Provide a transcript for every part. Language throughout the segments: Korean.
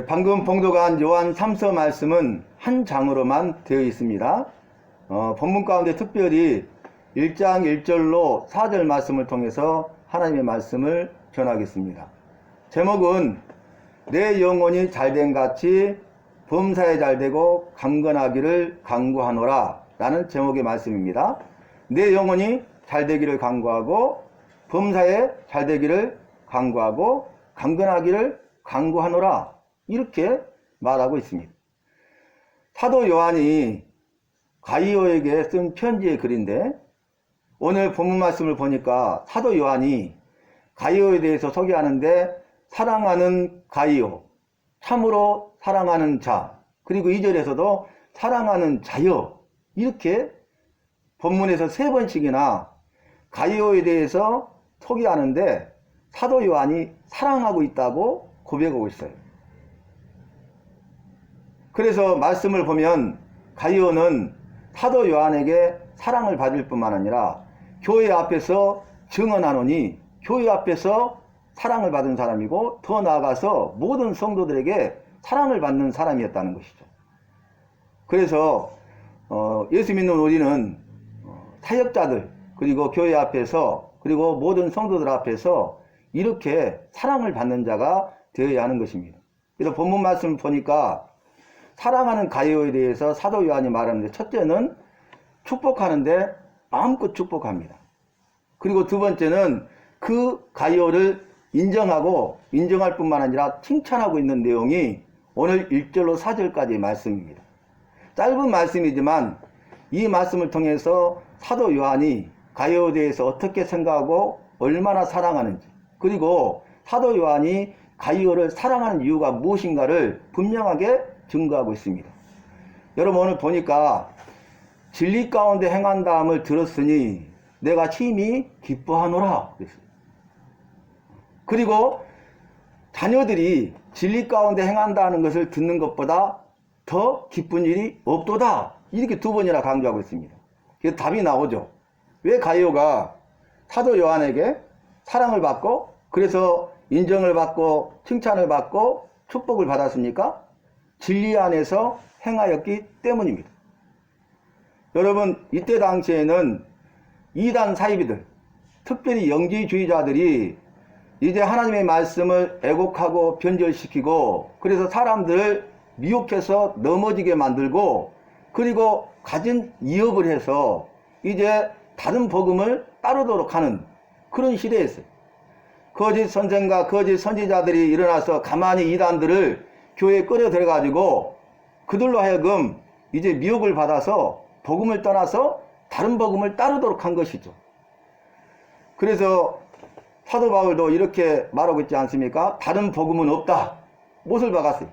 방금 봉독한 요한 3서 말씀은 한 장으로만 되어 있습니다. 본문 가운데 특별히 1장 1절로 4절 말씀을 통해서 하나님의 말씀을 전하겠습니다. 제목은 내 영혼이 잘된 같이 범사에 잘되고 강건하기를 간구하노라 라는 제목의 말씀입니다. 내 영혼이 잘되기를 간구하고 범사에 잘되기를 간구하고 강건하기를 간구하노라 이렇게 말하고 있습니다. 사도 요한이 가이오에게 쓴 편지의 글인데 오늘 본문 말씀을 보니까 사도 요한이 가이오에 대해서 소개하는데 사랑하는 가이오, 참으로 사랑하는 자, 그리고 2절에서도 사랑하는 자여 이렇게 본문에서 3번씩이나 가이오에 대해서 소개하는데 사도 요한이 사랑하고 있다고 고백하고 있어요. 그래서 말씀을 보면 가이오는 사도 요한에게 사랑을 받을 뿐만 아니라 교회 앞에서 증언하노니 교회 앞에서 사랑을 받은 사람이고 더 나아가서 모든 성도들에게 사랑을 받는 사람이었다는 것이죠. 그래서 예수 믿는 우리는 타협자들 그리고 교회 앞에서 그리고 모든 성도들 앞에서 이렇게 사랑을 받는 자가 되어야 하는 것입니다. 그래서 본문 말씀을 보니까 사랑하는 가이오에 대해서 사도 요한이 말하는데 첫째는 축복하는데 마음껏 축복합니다. 그리고 두 번째는 그 가이오를 인정하고 인정할 뿐만 아니라 칭찬하고 있는 내용이 오늘 1절로 4절까지의 말씀입니다. 짧은 말씀이지만 이 말씀을 통해서 사도 요한이 가이오에 대해서 어떻게 생각하고 얼마나 사랑하는지 그리고 사도 요한이 가이오를 사랑하는 이유가 무엇인가를 분명하게 증거하고 있습니다. 여러분 오늘 보니까 진리 가운데 행한다함을 들었으니 내가 심히 기뻐하노라 그랬어요. 그리고 자녀들이 진리 가운데 행한다는 것을 듣는 것보다 더 기쁜 일이 없도다 이렇게 2번이나 강조하고 있습니다. 그래서 답이 나오죠. 왜 가이오가 사도 요한에게 사랑을 받고 그래서 인정을 받고 칭찬을 받고 축복을 받았습니까? 진리 안에서 행하였기 때문입니다. 여러분 이때 당시에는 이단 사이비들 특별히 영지주의자들이 이제 하나님의 말씀을 애곡하고 변절시키고 그래서 사람들을 미혹해서 넘어지게 만들고 그리고 가진 이업을 해서 이제 다른 복음을 따르도록 하는 그런 시대였어요. 거짓 선생과 거짓 선지자들이 일어나서 가만히 이단들을 교회에 끌어 들여가지고 그들로 하여금 이제 미혹을 받아서 복음을 떠나서 다른 복음을 따르도록 한 것이죠. 그래서 사도 바울도 이렇게 말하고 있지 않습니까? 다른 복음은 없다. 못을 박았어요.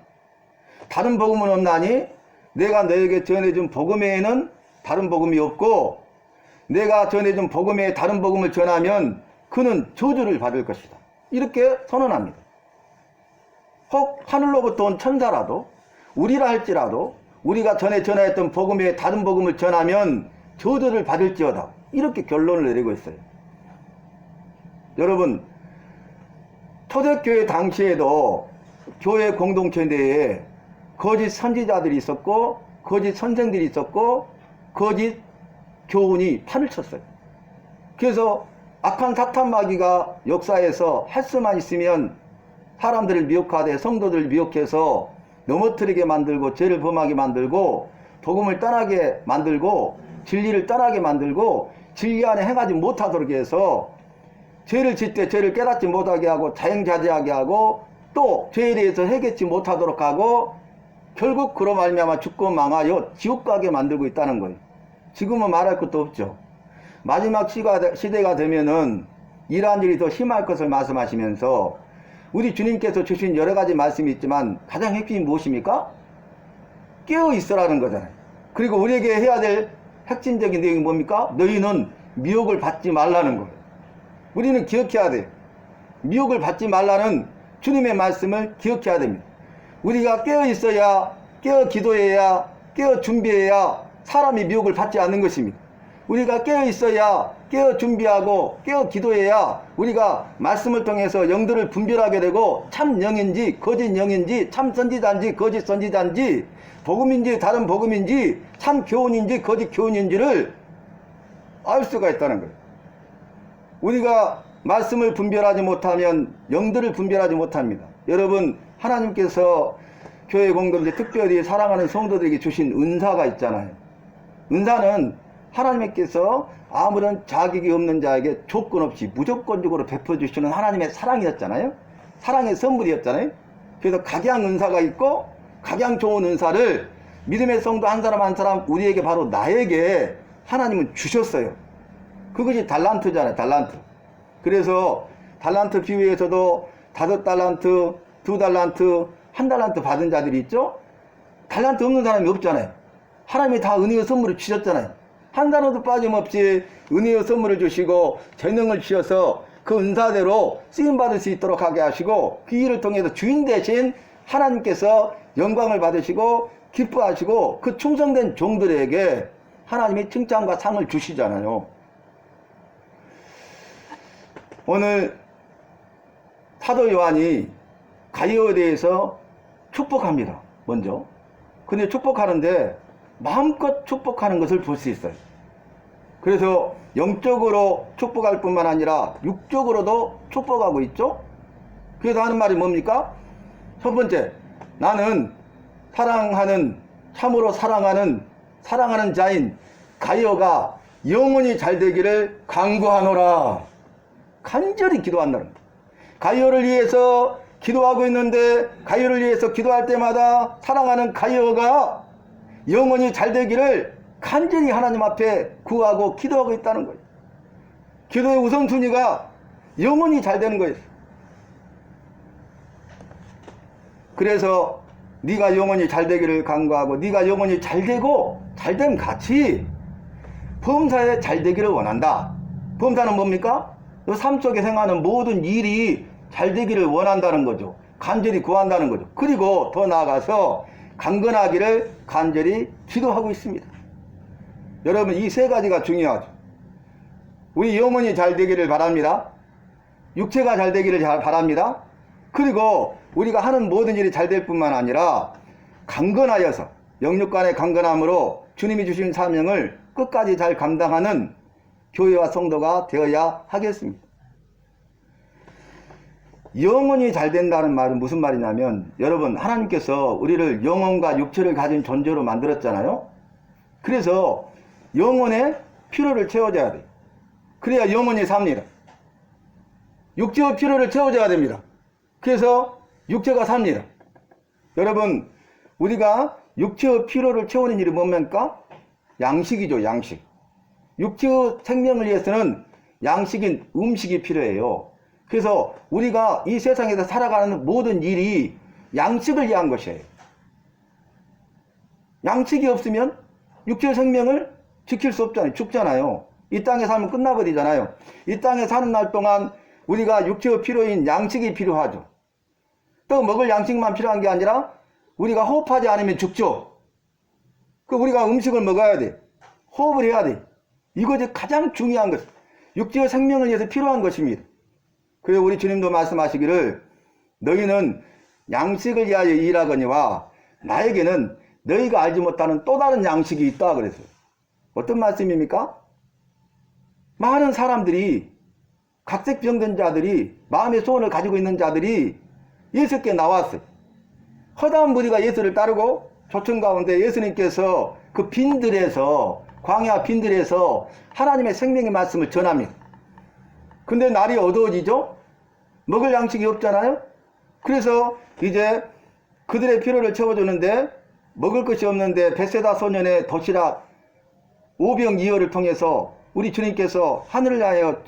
다른 복음은 없나니 내가 너에게 전해준 복음 외에는 다른 복음이 없고 내가 전해준 복음 외에 다른 복음을 전하면 그는 저주를 받을 것이다. 이렇게 선언합니다. 혹 하늘로부터 온 천사라도 우리라 할지라도 우리가 전에 전하였던 복음 외에 다른 복음을 전하면 저주를 받을지어다. 이렇게 결론을 내리고 있어요. 여러분 초대교회 당시에도 교회 공동체 내에 거짓 선지자들이 있었고 거짓 선생들이 있었고 거짓 교훈이 판을 쳤어요. 그래서 악한 사탄 마귀가 역사에서 할 수만 있으면 사람들을 미혹하되 성도들을 미혹해서 넘어뜨리게 만들고 죄를 범하게 만들고 복음을 떠나게 만들고 진리를 떠나게 만들고 진리 안에 행하지 못하도록 해서 죄를 짓 때 죄를 깨닫지 못하게 하고 자행자제하게 하고 또 죄에 대해서 해결치 못하도록 하고 결국 그로 말미암아 죽고 망하여 지옥 가게 만들고 있다는 거예요. 지금은 말할 것도 없죠. 마지막 시대가 되면은 이러한 일이 더 심할 것을 말씀하시면서 우리 주님께서 주신 여러 가지 말씀이 있지만 가장 핵심이 무엇입니까? 깨어 있으라는 거잖아요. 그리고 우리에게 해야 될 핵심적인 내용이 뭡니까? 너희는 미혹을 받지 말라는 거예요. 우리는 기억해야 돼요. 미혹을 받지 말라는 주님의 말씀을 기억해야 됩니다. 우리가 깨어 있어야 깨어 기도해야 깨어 준비해야 사람이 미혹을 받지 않는 것입니다. 우리가 깨어 있어야, 깨어 준비하고 깨어 기도해야 우리가 말씀을 통해서 영들을 분별하게 되고 참 영인지 거짓 영인지 참 선지자인지 거짓 선지자인지 복음인지 다른 복음인지 참 교훈인지 거짓 교훈인지를 알 수가 있다는 거예요. 우리가 말씀을 분별하지 못하면 영들을 분별하지 못합니다. 여러분, 하나님께서 교회 공동체 특별히 사랑하는 성도들에게 주신 은사가 있잖아요. 은사는 하나님께서 아무런 자격이 없는 자에게 조건 없이 무조건적으로 베풀어주시는 하나님의 사랑이었잖아요. 사랑의 선물이었잖아요. 그래서 각양 은사가 있고 각양 좋은 은사를 믿음의 성도 한 사람 한 사람 우리에게 바로 나에게 하나님은 주셨어요. 그것이 달란트잖아요. 달란트. 그래서 달란트 비유에서도 5달란트, 2달란트, 1달란트 받은 자들이 있죠. 달란트 없는 사람이 없잖아요. 하나님이 다 은혜의 선물을 주셨잖아요. 한 단어도 빠짐없이 은혜의 선물을 주시고 재능을 주셔서 그 은사대로 쓰임받을 수 있도록 하게 하시고 그 일을 통해서 주인 대신 하나님께서 영광을 받으시고 기뻐하시고 그 충성된 종들에게 하나님이 칭찬과 상을 주시잖아요. 오늘 사도 요한이 가이오에 대해서 축복합니다. 먼저. 근데 축복하는데 마음껏 축복하는 것을 볼 수 있어요. 그래서 영적으로 축복할 뿐만 아니라 육적으로도 축복하고 있죠. 그래서 하는 말이 뭡니까? 첫 번째, 나는 참으로 사랑하는 자인 가이오가 영원히 잘 되기를 간구하노라. 간절히 기도한다는 거예요. 가이오를 위해서 기도하고 있는데 가이오를 위해서 기도할 때마다 사랑하는 가이오가 영원히 잘 되기를 간절히 하나님 앞에 구하고 기도하고 있다는 거예요. 기도의 우선순위가 영원히 잘 되는 거예요. 그래서 네가 영원히 잘 되기를 간구하고 네가 영원히 잘 되고 잘됨 같이 범사에 잘 되기를 원한다. 범사는 뭡니까? 삶 속에 행하는 모든 일이 잘 되기를 원한다는 거죠. 간절히 구한다는 거죠. 그리고 더 나아가서 강건하기를 간절히 기도하고 있습니다. 여러분, 이 세 가지가 중요하죠. 우리 영혼이 잘 되기를 바랍니다. 육체가 잘 되기를 바랍니다. 그리고 우리가 하는 모든 일이 잘 될 뿐만 아니라 강건하여서 영육간의 강건함으로 주님이 주신 사명을 끝까지 잘 감당하는 교회와 성도가 되어야 하겠습니다. 영혼이 잘 된다는 말은 무슨 말이냐면, 여러분, 하나님께서 우리를 영혼과 육체를 가진 존재로 만들었잖아요. 그래서 영혼의 필요를 채워줘야 돼요. 그래야 영혼이 삽니다. 육체의 필요를 채워줘야 됩니다. 그래서 육체가 삽니다. 여러분, 우리가 육체의 필요를 채우는 일이 뭡니까? 양식이죠. 양식. 육체의 생명을 위해서는 양식인 음식이 필요해요. 그래서 우리가 이 세상에서 살아가는 모든 일이 양식을 위한 것이에요. 양식이 없으면 육체의 생명을 지킬 수 없잖아요. 죽잖아요. 이 땅에 살면 끝나버리잖아요. 이 땅에 사는 날 동안 우리가 육체의 필요인 양식이 필요하죠. 또 먹을 양식만 필요한 게 아니라 우리가 호흡하지 않으면 죽죠. 그 우리가 음식을 먹어야 돼. 호흡을 해야 돼. 이것이 가장 중요한 것. 육체의 생명을 위해서 필요한 것입니다. 그래서 우리 주님도 말씀하시기를 너희는 양식을 위하여 일하거니와 나에게는 너희가 알지 못하는 또 다른 양식이 있다 그랬어요. 어떤 말씀입니까? 많은 사람들이, 각색병든 자들이, 마음의 소원을 가지고 있는 자들이 예수께 나왔어요. 허다한 무리가 예수를 따르고 조청 가운데 예수님께서 그 빈들에서, 광야 빈들에서 하나님의 생명의 말씀을 전합니다. 근데 날이 어두워지죠? 먹을 양식이 없잖아요? 그래서 이제 그들의 필요를 채워주는데 먹을 것이 없는데 베세다 소년의 도시락 오병이어를 통해서 우리 주님께서 하늘을 향하여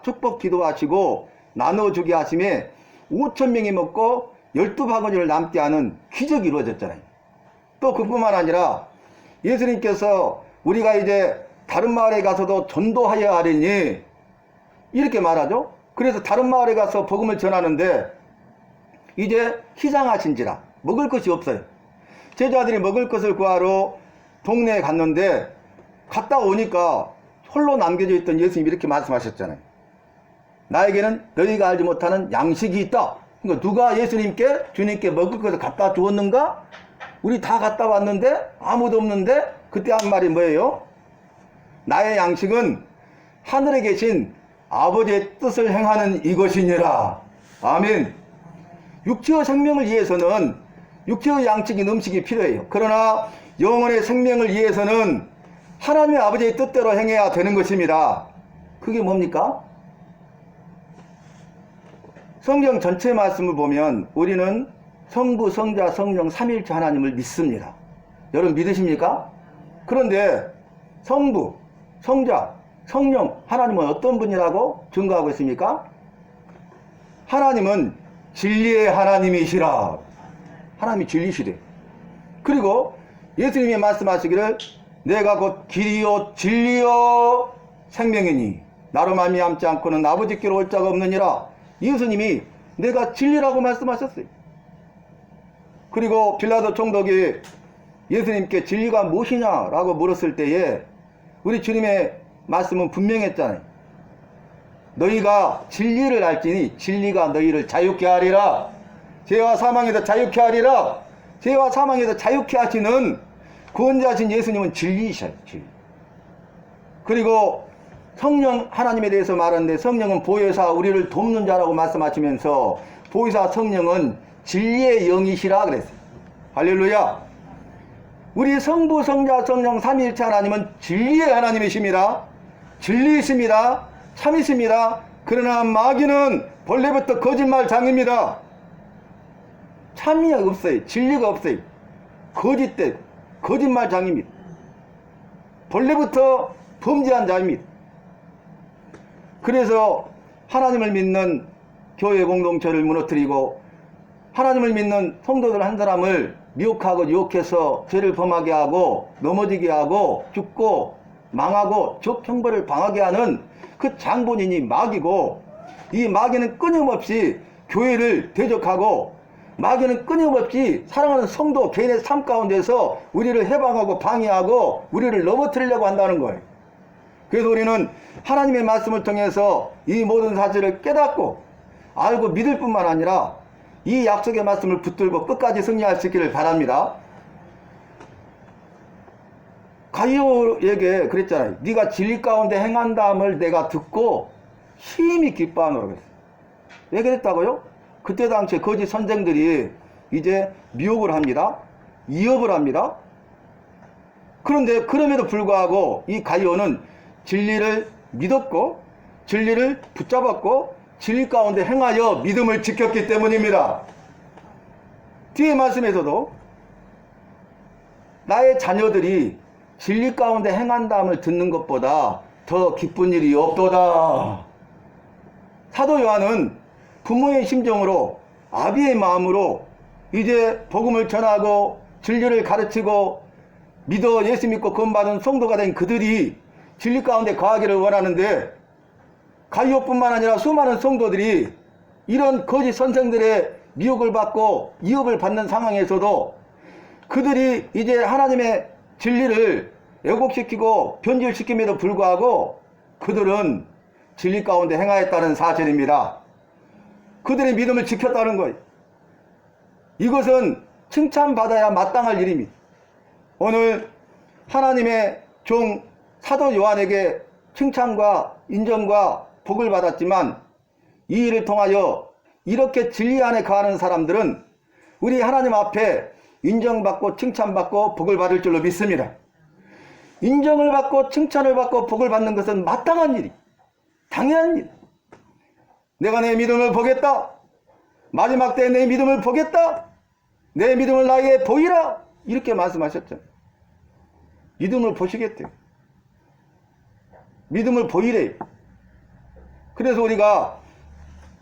축복 기도하시고 나눠주게 하심에 5,000명이 먹고 12바구니를 남게 하는 기적이 이루어졌잖아요. 또 그뿐만 아니라 예수님께서 우리가 이제 다른 마을에 가서도 전도하여야 하리니 이렇게 말하죠. 그래서 다른 마을에 가서 복음을 전하는데 이제 희장하신지라 먹을 것이 없어요. 제자들이 먹을 것을 구하러 동네에 갔는데 갔다 오니까 홀로 남겨져 있던 예수님이 이렇게 말씀하셨잖아요. 나에게는 너희가 알지 못하는 양식이 있다. 그러니까 누가 예수님께 주님께 먹을 것을 갖다 주었는가? 우리 다 갖다 왔는데 아무도 없는데 그때 한 말이 뭐예요? 나의 양식은 하늘에 계신 아버지의 뜻을 행하는 이것이니라. 아멘. 육체의 생명을 위해서는 육체의 양식인 음식이 필요해요. 그러나 영혼의 생명을 위해서는 하나님의 아버지의 뜻대로 행해야 되는 것입니다. 그게 뭡니까? 성경 전체 말씀을 보면 우리는 성부, 성자, 성령, 삼위일체 하나님을 믿습니다. 여러분 믿으십니까? 그런데 성부, 성자, 성령 하나님은 어떤 분이라고 증거하고 있습니까? 하나님은 진리의 하나님이시라. 하나님이 진리시래. 그리고 예수님이 말씀하시기를 내가 곧 길이요 진리요 생명이니 나로 말미암지 않고는 아버지께로 올 자가 없느니라. 예수님이 내가 진리라고 말씀하셨어요. 그리고 빌라도 총독이 예수님께 진리가 무엇이냐라고 물었을 때에 우리 주님의 말씀은 분명했잖아요. 너희가 진리를 알지니 진리가 너희를 자유케 하리라. 죄와 사망에서 자유케 하리라. 죄와 사망에서 자유케 하시는 구원자신 예수님은 진리이셔요. 진리. 그리고 성령 하나님에 대해서 말하는데 성령은 보혜사 우리를 돕는 자라고 말씀하시면서 보혜사 성령은 진리의 영이시라 그랬어요. 할렐루야. 우리 성부 성자 성령 삼위일체 하나님은 진리의 하나님이십니다. 진리이십니다. 참이십니다. 그러나 마귀는 본래부터 거짓말장입니다. 참이 없어요. 진리가 없어요. 거짓된 거짓말장입니다. 본래부터 범죄한 자입니다. 그래서 하나님을 믿는 교회 공동체를 무너뜨리고 하나님을 믿는 성도들 한 사람을 미혹하고 유혹해서 죄를 범하게 하고 넘어지게 하고 죽고 망하고 적형벌을 당하게 하는 그 장본인이 마귀고, 이 마귀는 끊임없이 교회를 대적하고 마귀는 끊임없이 사랑하는 성도 개인의 삶 가운데서 우리를 해방하고 방해하고 우리를 넘어뜨리려고 한다는 거예요. 그래서 우리는 하나님의 말씀을 통해서 이 모든 사실을 깨닫고 알고 믿을 뿐만 아니라 이 약속의 말씀을 붙들고 끝까지 승리할 수 있기를 바랍니다. 가이오에게 그랬잖아요. 네가 진리 가운데 행한다함을 내가 듣고 심히 기뻐하노라 그랬어요. 왜 그랬다고요? 그때 당시에 거짓 선생들이 이제 미혹을 합니다. 이업을 합니다. 그런데 그럼에도 불구하고 이 가이오는 진리를 믿었고 진리를 붙잡았고 진리 가운데 행하여 믿음을 지켰기 때문입니다. 뒤에 말씀에서도 나의 자녀들이 진리 가운데 행한다함을 듣는 것보다 더 기쁜 일이 없도다. 사도 요한은 부모의 심정으로 아비의 마음으로 이제 복음을 전하고 진리를 가르치고 믿어 예수 믿고 구원받은 성도가 된 그들이 진리 가운데 거하기를 원하는데 가이오뿐만 아니라 수많은 성도들이 이런 거짓 선생들의 미혹을 받고 이업을 받는 상황에서도 그들이 이제 하나님의 진리를 왜곡시키고 변질시킴에도 불구하고 그들은 진리 가운데 행하였다는 사실입니다. 그들의 믿음을 지켰다는 거예요. 이것은 칭찬받아야 마땅할 일입니다. 오늘 하나님의 종 사도 요한에게 칭찬과 인정과 복을 받았지만 이 일을 통하여 이렇게 진리 안에 거하는 사람들은 우리 하나님 앞에 인정받고 칭찬받고 복을 받을 줄로 믿습니다. 인정을 받고 칭찬을 받고 복을 받는 것은 마땅한 일이, 당연한 일. 내가 내 믿음을 보겠다. 마지막 때에 내 믿음을 보겠다. 내 믿음을 나에게 보이라. 이렇게 말씀하셨죠. 믿음을 보시겠대요. 믿음을 보이래요. 그래서 우리가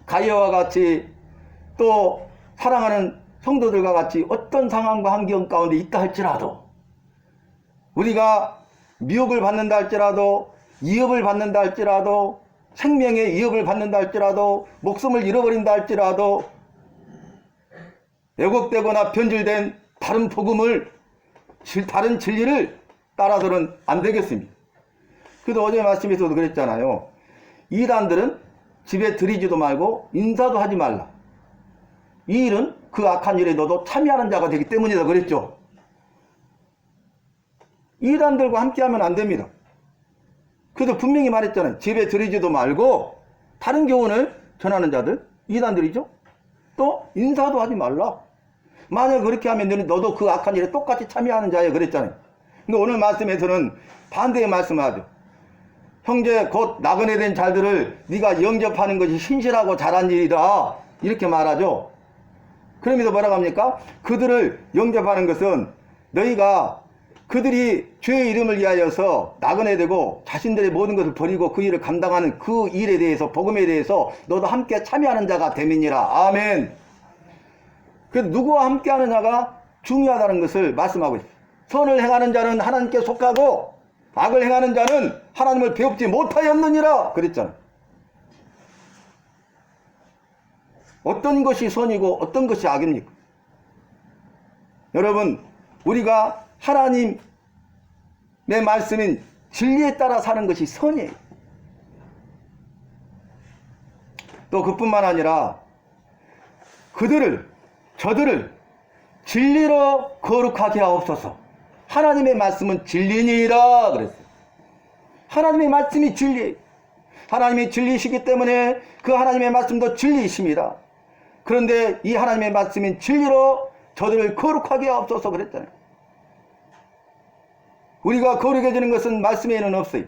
가이오와 같이 또 사랑하는 성도들과 같이 어떤 상황과 환경 가운데 있다 할지라도 우리가 미혹을 받는다 할지라도 이업을 받는다 할지라도 생명의 이업을 받는다 할지라도 목숨을 잃어버린다 할지라도 왜곡되거나 변질된 다른 복음을 다른 진리를 따라서는 안 되겠습니다. 그래도 어제 말씀에서도 그랬잖아요. 이단들은 집에 들이지도 말고 인사도 하지 말라. 이 일은 그 악한 일에 너도 참여하는 자가 되기 때문이다 그랬죠. 이단들과 함께하면 안 됩니다. 그래도 분명히 말했잖아요. 집에 들이지도 말고 다른 교훈을 전하는 자들, 이단들이죠. 또 인사도 하지 말라. 만약 그렇게 하면 너도 그 악한 일에 똑같이 참여하는 자야 그랬잖아요. 근데 오늘 말씀에서는 반대의 말씀을 하죠. 형제 곧 나그네 된 자들을 네가 영접하는 것이 신실하고 잘한 일이다. 이렇게 말하죠. 그러면서 뭐라고 합니까? 그들을 영접하는 것은 너희가 그들이 주의 이름을 위하여서 나그네 되고 자신들의 모든 것을 버리고 그 일을 감당하는 그 일에 대해서, 복음에 대해서 너도 함께 참여하는 자가 됨이니라. 아멘. 그래서 누구와 함께 하는 자가 중요하다는 것을 말씀하고 있어요. 선을 행하는 자는 하나님께 속하고 악을 행하는 자는 하나님을 배웁지 못하였느니라 그랬잖아요. 어떤 것이 선이고 어떤 것이 악입니까? 여러분, 우리가 하나님의 말씀인 진리에 따라 사는 것이 선이에요. 또 그뿐만 아니라 저들을 진리로 거룩하게 하옵소서. 하나님의 말씀은 진리니라 그랬어요. 하나님의 말씀이 진리예요. 하나님이 진리시기 때문에 그 하나님의 말씀도 진리이십니다. 그런데 이 하나님의 말씀인 진리로 저들을 거룩하게 하옵소서 그랬잖아요. 우리가 거룩해지는 것은 말씀에는 없어요.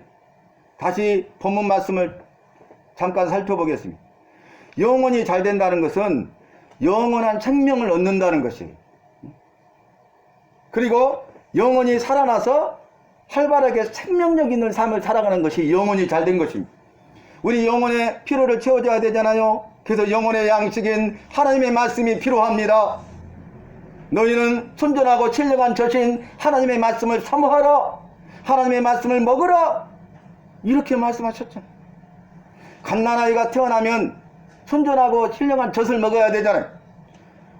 다시 본문 말씀을 잠깐 살펴보겠습니다. 영혼이 잘 된다는 것은 영원한 생명을 얻는다는 것이에요. 그리고 영혼이 살아나서 활발하게 생명력 있는 삶을 살아가는 것이 영혼이 잘 된 것입니다. 우리 영혼의 필요를 채워줘야 되잖아요. 그래서 영혼의 양식인 하나님의 말씀이 필요합니다. 너희는 순전하고 신령한 젖인 하나님의 말씀을 사모하라. 하나님의 말씀을 먹으라. 이렇게 말씀하셨잖아요. 갓난아이가 태어나면 순전하고 신령한 젖을 먹어야 되잖아요.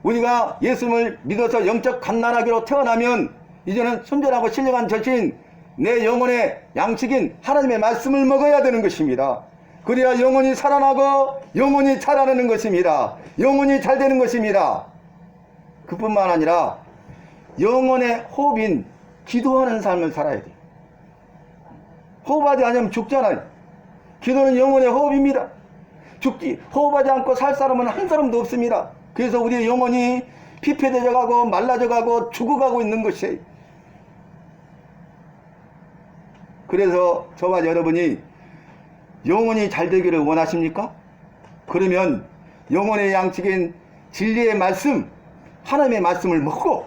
우리가 예수님을 믿어서 영적 갓난아기로 태어나면 이제는 순전하고 신령한 젖인 내 영혼의 양식인 하나님의 말씀을 먹어야 되는 것입니다. 그래야 영혼이 살아나고 영혼이 자라나는 것입니다. 영혼이 잘 되는 것입니다. 그뿐만 아니라 영혼의 호흡인 기도하는 삶을 살아야 돼요. 호흡하지 않으면 죽잖아요. 기도는 영혼의 호흡입니다. 호흡하지 않고 살 사람은 한 사람도 없습니다. 그래서 우리의 영혼이 피폐해져 가고 말라져 가고 죽어가고 있는 것이에요. 그래서 저와 여러분이 영혼이 잘 되기를 원하십니까? 그러면 영혼의 양식인 진리의 말씀, 하나님의 말씀을 먹고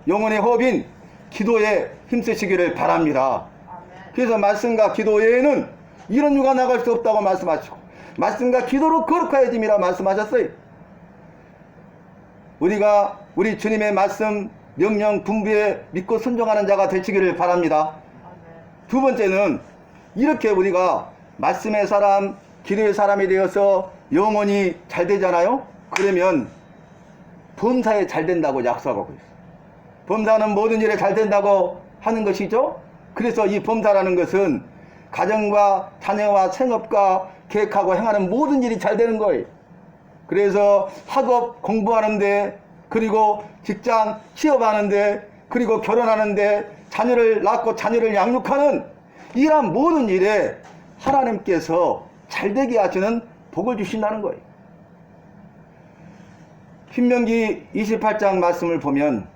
영혼의 호흡인 기도에 힘쓰시기를 바랍니다. 그래서 말씀과 기도 외에는 이런 유가 나갈 수 없다고 말씀하시고 말씀과 기도로 거룩하여짐이라 말씀하셨어요. 우리가 우리 주님의 말씀, 명령, 분부에 믿고 순종하는 자가 되시기를 바랍니다. 두 번째는 이렇게 우리가 말씀의 사람, 기도의 사람이 되어서 영혼이 잘 되잖아요. 그러면 범사에 잘 된다고 약속하고 있어요. 범사는 모든 일에 잘 된다고 하는 것이죠. 그래서 이 범사라는 것은 가정과 자녀와 생업과 계획하고 행하는 모든 일이 잘 되는 거예요. 그래서 학업 공부하는데, 그리고 직장 취업하는데, 그리고 결혼하는데, 자녀를 낳고 자녀를 양육하는 이러한 모든 일에 하나님께서 잘되게 하시는 복을 주신다는 거예요. 신명기 28장 말씀을 보면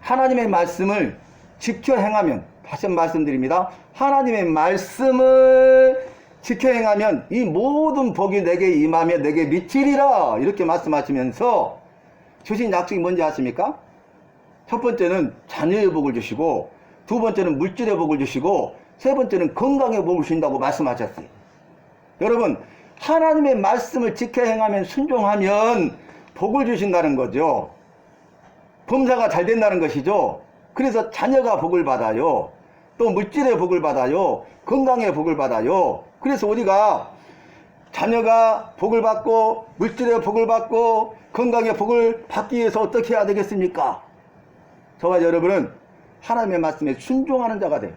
하나님의 말씀을 지켜 행하면, 다시 한번 말씀드립니다. 하나님의 말씀을 지켜 행하면 이 모든 복이 내게 임하며 내게 미치리라, 이렇게 말씀하시면서 주신 약속이 뭔지 아십니까? 첫 번째는 자녀의 복을 주시고, 두 번째는 물질의 복을 주시고, 세 번째는 건강의 복을 주신다고 말씀하셨어요. 여러분, 하나님의 말씀을 지켜 행하면, 순종하면 복을 주신다는 거죠. 범사가 잘 된다는 것이죠. 그래서 자녀가 복을 받아요. 또 물질의 복을 받아요. 건강의 복을 받아요. 그래서 우리가 자녀가 복을 받고 물질의 복을 받고 건강의 복을 받기 위해서 어떻게 해야 되겠습니까? 저와 여러분은 하나님의 말씀에 순종하는 자가 돼요.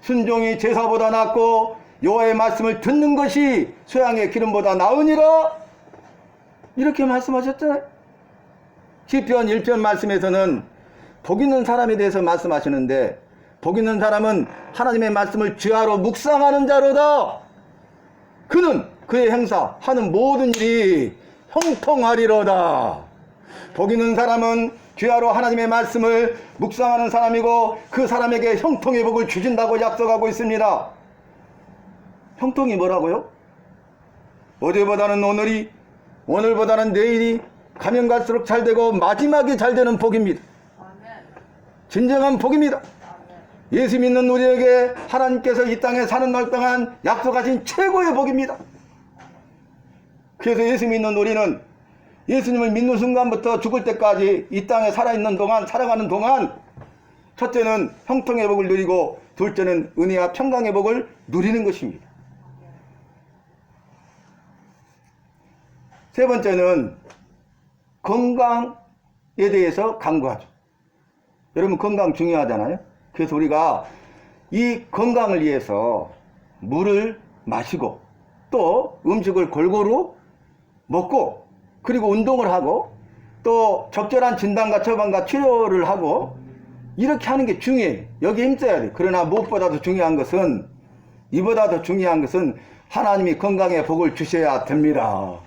순종이 제사보다 낫고 여호와의 말씀을 듣는 것이 쇠양의 기름보다 나으니라. 이렇게 말씀하셨잖아요. 시편 1편 말씀에서는 복 있는 사람에 대해서 말씀하시는데, 복 있는 사람은 하나님의 말씀을 주야로 묵상하는 자로다. 그는 그의 행사 하는 모든 일이 형통하리로다. 복 있는 사람은 주야로 하나님의 말씀을 묵상하는 사람이고 그 사람에게 형통의 복을 주신다고 약속하고 있습니다. 형통이 뭐라고요? 어제보다는 오늘이, 오늘보다는 내일이 가면 갈수록 잘 되고 마지막에 잘 되는 복입니다. 진정한 복입니다. 예수 믿는 우리에게 하나님께서 이 땅에 사는 날 동안 약속하신 최고의 복입니다. 그래서 예수 믿는 우리는 예수님을 믿는 순간부터 죽을 때까지 이 땅에 살아있는 동안, 살아가는 동안, 첫째는 형통의 복을 누리고 둘째는 은혜와 평강의 복을 누리는 것입니다. 세 번째는 건강에 대해서 강구하죠. 여러분, 건강 중요하잖아요. 그래서 우리가 이 건강을 위해서 물을 마시고 또 음식을 골고루 먹고 그리고 운동을 하고 또 적절한 진단과 처방과 치료를 하고 이렇게 하는 게 중요해요. 여기에 힘써야 돼요. 그러나 무엇보다도 중요한 것은, 이보다 더 중요한 것은 하나님이 건강의 복을 주셔야 됩니다.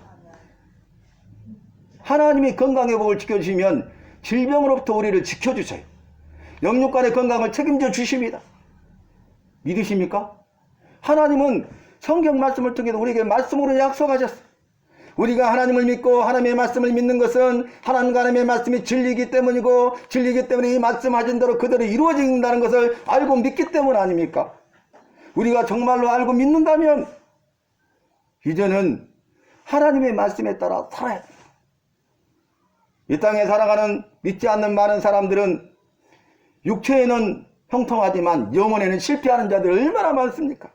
하나님이 건강의 복을 지켜주시면 질병으로부터 우리를 지켜주셔요. 영육간의 건강을 책임져 주십니다. 믿으십니까? 하나님은 성경 말씀을 통해서 우리에게 말씀으로 약속하셨어요. 우리가 하나님을 믿고 하나님의 말씀을 믿는 것은 하나님과 하나님의 말씀이 진리이기 때문이고, 진리이기 때문에 이 말씀하신 대로 그대로 이루어진다는 것을 알고 믿기 때문 아닙니까? 우리가 정말로 알고 믿는다면 이제는 하나님의 말씀에 따라 살아야 돼요. 이 땅에 살아가는 믿지 않는 많은 사람들은 육체에는 형통하지만 영혼에는 실패하는 자들이 얼마나 많습니까?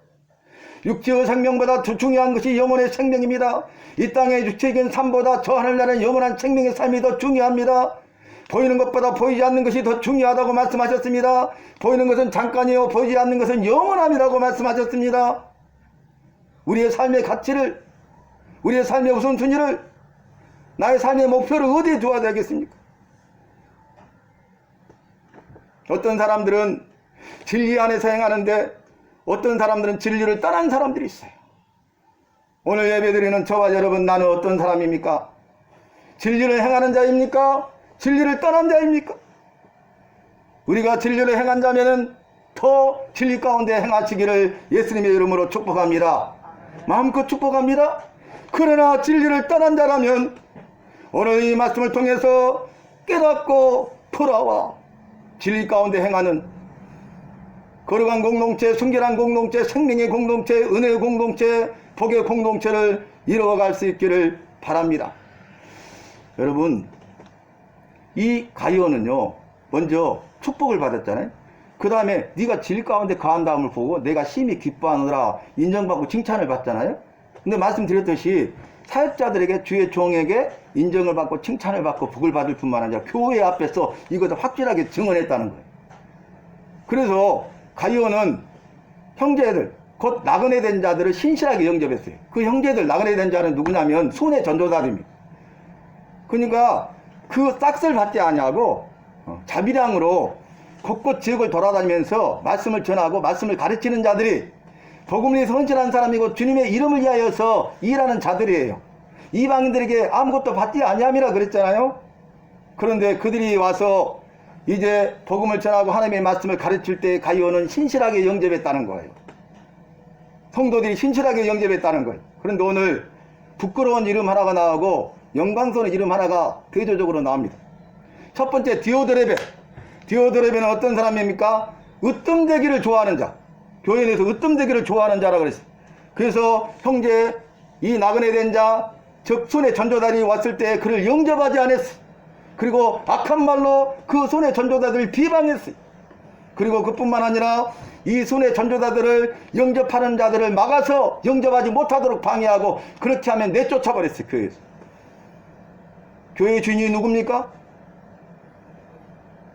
육체의 생명보다 더 중요한 것이 영혼의 생명입니다. 이 땅의 육체적인 삶보다 저 하늘나라의 영원한 생명의 삶이 더 중요합니다. 보이는 것보다 보이지 않는 것이 더 중요하다고 말씀하셨습니다. 보이는 것은 잠깐이요 보이지 않는 것은 영원함이라고 말씀하셨습니다. 우리의 삶의 가치를, 우리의 삶의 우선순위를, 나의 삶의 목표를 어디에 두어야 되겠습니까? 어떤 사람들은 진리 안에서 행하는데 어떤 사람들은 진리를 떠난 사람들이 있어요. 오늘 예배드리는 저와 여러분, 나는 어떤 사람입니까? 진리를 행하는 자입니까? 진리를 떠난 자입니까? 우리가 진리를 행한 자면은 더 진리 가운데 행하시기를 예수님의 이름으로 축복합니다. 마음껏 축복합니다. 그러나 진리를 떠난 자라면 오늘 이 말씀을 통해서 깨닫고 돌아와 진리 가운데 행하는 거룩한 공동체, 순결한 공동체, 생명의 공동체, 은혜의 공동체, 복의 공동체를 이루어갈 수 있기를 바랍니다. 여러분, 이 가룟은요 먼저 축복을 받았잖아요. 그 다음에 네가 진리 가운데 거한 다음을 보고 내가 심히 기뻐하느라 인정받고 칭찬을 받잖아요. 근데 말씀드렸듯이 사역자들에게, 주의 종에게 인정을 받고 칭찬을 받고 복을 받을 뿐만 아니라 교회 앞에서 이것을 확실하게 증언했다는 거예요. 그래서 가룟은 형제들, 곧 나그네 된 자들을 신실하게 영접했어요. 그 형제들, 나그네 된 자는 누구냐면 손의 전도자들입니다. 그러니까 그 싹쓸 받지 아니하고 자비량으로 곳곳 지역을 돌아다니면서 말씀을 전하고 말씀을 가르치는 자들이 복음을 위해서 헌신한 사람이고 주님의 이름을 위하여서 일하는 자들이에요. 이방인들에게 아무것도 받지 아니함이라 그랬잖아요. 그런데 그들이 와서 이제 복음을 전하고 하나님의 말씀을 가르칠 때 가룟은 신실하게 영접했다는 거예요. 성도들이 신실하게 영접했다는 거예요. 그런데 오늘 부끄러운 이름 하나가 나오고 영광스러운 이름 하나가 대조적으로 나옵니다. 첫 번째, 디오드레베. 디오드레베는 어떤 사람입니까? 으뜸되기를 좋아하는 자. 교회 내에서 으뜸되기를 좋아하는 자라 그랬어요. 그래서 형제, 이 나그네 된 자, 즉 손의 전도자들이 왔을 때 그를 영접하지 않았어요. 그리고 악한 말로 그 손의 전도자들을 비방했어요. 그리고 그뿐만 아니라 이 손의 전도자들을 영접하는 자들을 막아서 영접하지 못하도록 방해하고 그렇게 하면 내쫓아버렸어요. 교회에서. 교회의 주인이 누굽니까?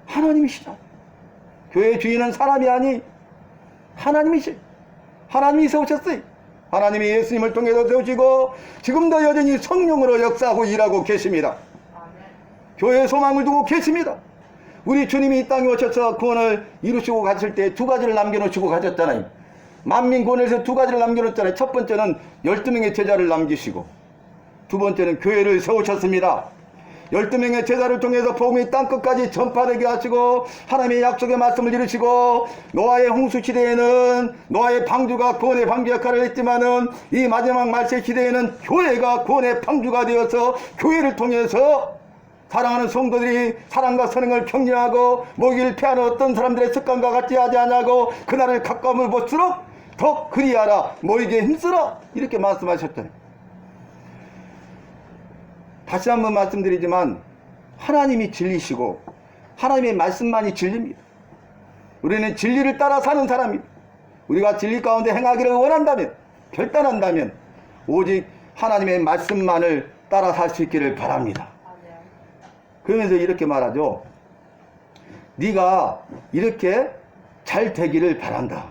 하나님이시다. 교회의 주인은 사람이 아니 하나님이 세우셨어요. 하나님이 예수님을 통해서 세우시고 지금도 여전히 성령으로 역사하고 일하고 계십니다. 교회의 소망을 두고 계십니다. 우리 주님이 이 땅에 오셔서 구원을 이루시고 가실 때 두 가지를 남겨놓으시고 가셨잖아요. 만민 구원에서 두 가지를 남겨놓았잖아요. 첫 번째는 12명의 제자를 남기시고 두 번째는 교회를 세우셨습니다. 12명의 제자를 통해서 복음이 땅끝까지 전파되게 하시고 하나님의 약속의 말씀을 이루시고 노아의 홍수 시대에는 노아의 방주가 구원의 방주 역할을 했지만은 이 마지막 말세 시대에는 교회가 구원의 방주가 되어서 교회를 통해서 사랑하는 성도들이 사랑과 선행을 격려하고 모기를 피하는 어떤 사람들의 습관과 같이 하지 않냐고 그날을 가까움을 볼수록 더 그리하라 모이게 힘쓰라 이렇게 말씀하셨잖아요. 다시 한번 말씀드리지만 하나님이 진리시고 하나님의 말씀만이 진리입니다. 우리는 진리를 따라 사는 사람입니다. 우리가 진리 가운데 행하기를 원한다면 결단한다면 오직 하나님의 말씀만을 따라 살 수 있기를 바랍니다. 그러면서 이렇게 말하죠. 네가 이렇게 잘 되기를 바란다.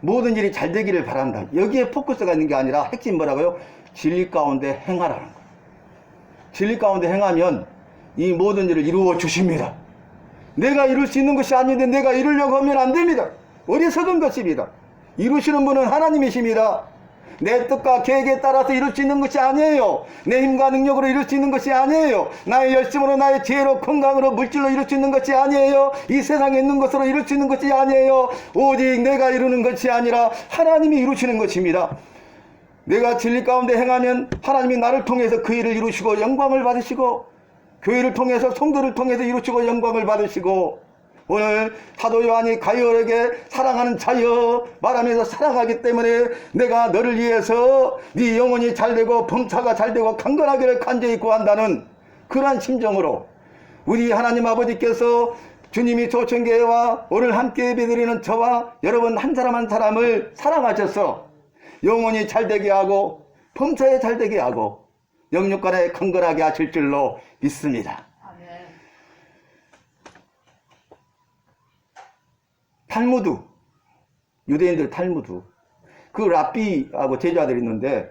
모든 일이 잘 되기를 바란다. 여기에 포커스가 있는 게 아니라 핵심 뭐라고요? 진리 가운데 행하라는 거예요. 진리 가운데 행하면 이 모든 일을 이루어 주십니다. 내가 이룰 수 있는 것이 아닌데 내가 이루려고 하면 안 됩니다. 어리석은 것입니다. 이루시는 분은 하나님이십니다. 내 뜻과 계획에 따라서 이룰 수 있는 것이 아니에요. 내 힘과 능력으로 이룰 수 있는 것이 아니에요. 나의 열심으로 나의 지혜로 건강으로 물질로 이룰 수 있는 것이 아니에요. 이 세상에 있는 것으로 이룰 수 있는 것이 아니에요. 오직 내가 이루는 것이 아니라 하나님이 이루시는 것입니다. 내가 진리 가운데 행하면 하나님이 나를 통해서 그 일을 이루시고 영광을 받으시고 교회를 통해서 성도를 통해서 이루시고 영광을 받으시고 오늘 사도 요한이 가이오에게 사랑하는 자여 말하면서 사랑하기 때문에 내가 너를 위해서 네 영혼이 잘되고 범사가 잘되고 강건하기를 간절히 구한다는 그러한 심정으로 우리 하나님 아버지께서 주님이 조천교회와 오늘 함께 예배드리는 저와 여러분 한 사람 한 사람을 사랑하셔서 영혼이 잘되게 하고 범사에 잘되게 하고 영육간에 강건하게 하실 줄로 믿습니다. 탈무드, 유대인들 탈무드, 그 랍비하고 제자들이 있는데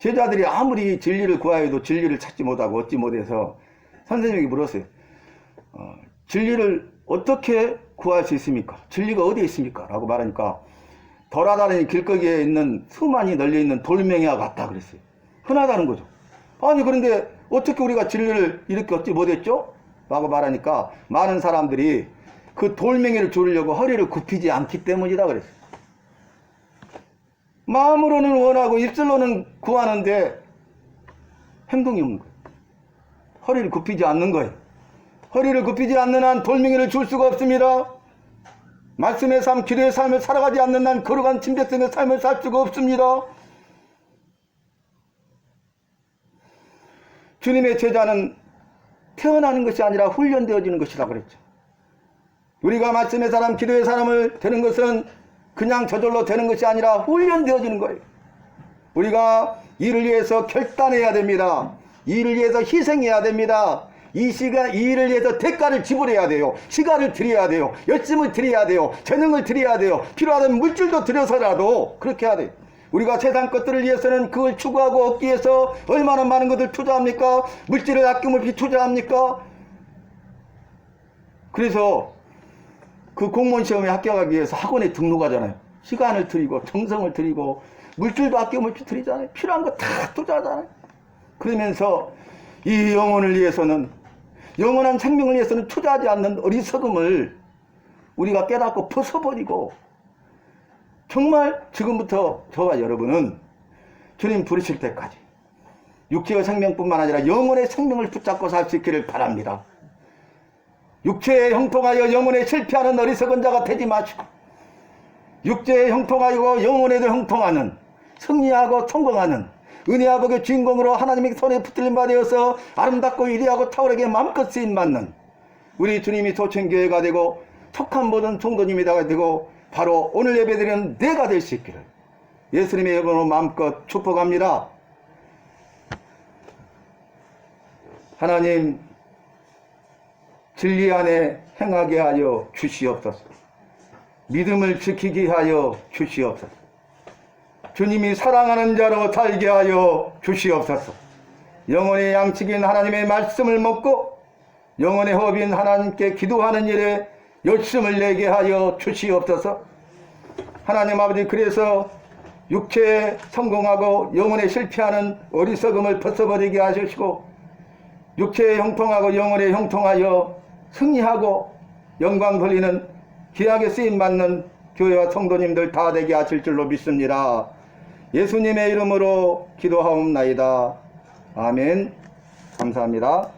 제자들이 아무리 진리를 구하여도 진리를 찾지 못하고 얻지 못해서 선생님에게 물었어요. 진리를 어떻게 구할 수 있습니까? 진리가 어디에 있습니까? 라고 말하니까 돌아다니는 길거리에 있는 수많이 널려있는 돌멩이와 같다 그랬어요. 흔하다는 거죠. 아니 그런데 어떻게 우리가 진리를 이렇게 얻지 못했죠? 라고 말하니까 많은 사람들이 그 돌멩이를 주려고 허리를 굽히지 않기 때문이다 그랬어요. 마음으로는 원하고 입술로는 구하는데 행동이 없는 거예요. 허리를 굽히지 않는 거예요. 허리를 굽히지 않는 한 돌멩이를 줄 수가 없습니다. 말씀의 삶, 기도의 삶을 살아가지 않는 한 거룩한 침뱉음의 삶을 살 수가 없습니다. 주님의 제자는 태어나는 것이 아니라 훈련되어지는 것이라 그랬죠. 우리가 말씀의 사람, 기도의 사람을 되는 것은 그냥 저절로 되는 것이 아니라 훈련되어지는 거예요. 우리가 이를 위해서 결단해야 됩니다. 이를 위해서 희생해야 됩니다. 이 일을 위해서 대가를 지불해야 돼요. 시간을 드려야 돼요. 열심을 드려야 돼요. 재능을 드려야 돼요. 필요하다면 물질도 들여서라도 그렇게 해야 돼요. 우리가 세상 것들을 위해서는 그걸 추구하고 얻기 위해서 얼마나 많은 것을 투자합니까? 물질을 아낌없이 투자합니까? 그래서 그 공무원 시험에 합격하기 위해서 학원에 등록하잖아요. 시간을 들이고 정성을 들이고 물질도 아낌없이 들이잖아요. 필요한 거 다 투자하잖아요. 그러면서 이 영혼을 위해서는 영원한 생명을 위해서는 투자하지 않는 어리석음을 우리가 깨닫고 벗어버리고 정말 지금부터 저와 여러분은 주님 부르실 때까지 육체의 생명뿐만 아니라 영혼의 생명을 붙잡고 살 수 있기를 바랍니다. 육체에 형통하여 영혼에 실패하는 어리석은 자가 되지 마시고 육체에 형통하고 영혼에도 형통하는 승리하고 성공하는 은혜와 복의 주인공으로 하나님의 손에 붙들림 받아서 아름답고 위대하고 탁월하게 마음껏 쓰임받는 우리 주님이 조천교회가 되고 척한 모든 성도님이 되고 바로 오늘 예배드리는 내가 될 수 있기를 예수님의 이름으로 마음껏 축복합니다. 하나님 진리 안에 행하게 하여 주시옵소서. 믿음을 지키게 하여 주시옵소서. 주님이 사랑하는 자로 살게 하여 주시옵소서. 영혼의 양식인 하나님의 말씀을 먹고 영혼의 허업인 하나님께 기도하는 일에 열심을 내게 하여 주시옵소서. 하나님 아버지, 그래서 육체에 성공하고 영혼에 실패하는 어리석음을 벗어버리게 하시고 육체에 형통하고 영혼에 형통하여 승리하고 영광 돌리는 귀하게 쓰임받는 교회와 성도님들 다 되게 하실 줄로 믿습니다. 예수님의 이름으로 기도하옵나이다. 아멘. 감사합니다.